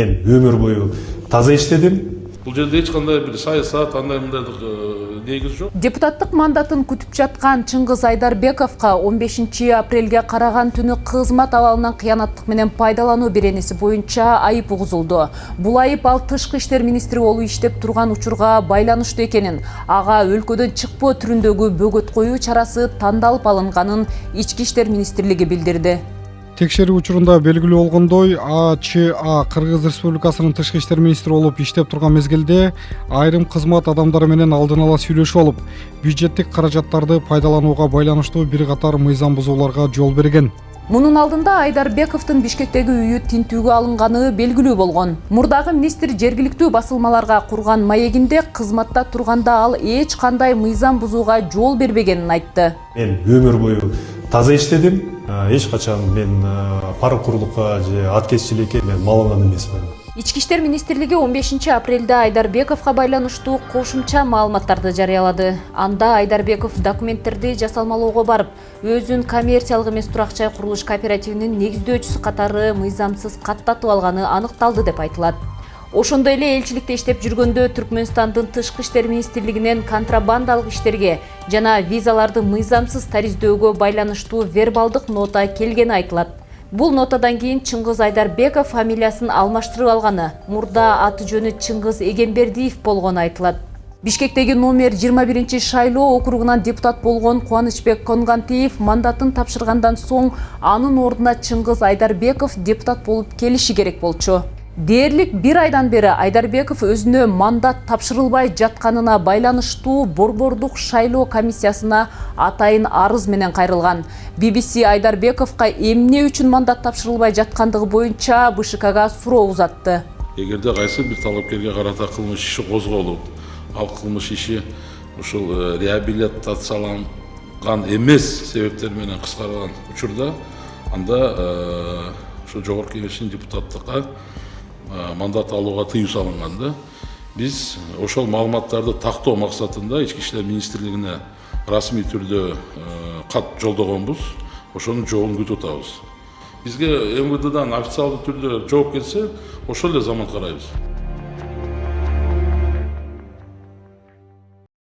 мен өмір бойы таза иштедим. Бул жерде эч кандай бир саясат, андай мындайдык негиз жок. Депутаттык мандатын күтүп жаткан Чыңгыз Айдарбековго 15 апрелге караган түнү кызмат абалынан кыянаттык менен пайдалануу беренеси боюнча айып угузулду. Бул айып ал тышкы иштер министри болуп иштеп турган учурга байланыштуу экенин, ага өлкөдөн чыкпоо түрүндөгү бөгөт коюу чарасы тандалып алынганын Ички иштер министрлиги билдирди. Текшерүү учурунда белгилүү болгондой, АЧА Кыргыз Республикасынын тышкы иштер министри болуп иштеп турган мезгилде айрым кызмат адамдары менен алдын ала сүйлөшүп алып, бюджеттик каражаттарды пайдаланууга байланыштуу бир катар мыйзам бузууларга жол берген. Мунун алдында Айдарбековдун Бишкектеги үйү тинтүүгө алынганы белгилүү болгон. Мурдагы министр жергиликтүү басылмаларга курган маегинде кызматта турганда ал эч кандай мыйзам бузууга жол бербегенин айтты. Мен өмір бойы таза иштедим. Эч качан мен паракурлукка же аткезчиликке мен малынган эмесмин. Ички иштер министрлиги 15 апрелде Айдарбековго байланыштуу кошумча маалыматтарды жарыялады. Анда Айдарбеков документтерди жасалмалоого барып, өзүн коммерциялык эмес турак-жай курулуш кооперативинин негиздөөчүсү катары мыйзамсыз каттатып алганы аныкталды деп айтылат. Ошондой эле элчиликте иштеп жүргөндө Түркмөнстандын тышкы иштер министрлигинен контрабандалык иштерге жана визаларды мыйзамсыз тариздөөгө байланыштуу вербалдык нота келгени айтылат. Бул нотадан кийин Чыңгыз Айдарбеков фамилиясын алмаштырып алганы, мурда аты жөнү Чыңгыз Эгембердиев болгону айтылат. Бишкектеги номер 21 шайлоо округунан депутат болгон Кубанычбек Конгантиев мандатын тапшыргандан соң анын ордуна Чыңгыз Айдарбеков депутат болуп келиши керек болчу. Дээрлик бир айдан бери Айдарбеков өзүнө мандат тапшырылбай жатканына байланыштуу Борбордук шайлоо комиссиясына атайын арыз менен кайрылган. BBC Айдарбековго эмне үчүн мандат тапшырылбай жаткандыгы боюнча БШКга суроо узатты. Эгерде кайсы бир талапкерге карата кылмыш иши козголуп, ал кылмыш иши ушул реабилитацияланган эмес себептер менен кыскарган учурда, анда ошо жогорку кеңештин депутаттыкка мандат алууга тыюу салынган. Биз ошол маалыматтарды тактоо максатында Ички иштер министрлигине расмий түрдө кат жолдогонбуз. Ошонун жообун күтүп атабыз. Бизге МВДдан официалдуу түрдө жооп келсе, ошол эле заман карайбыз.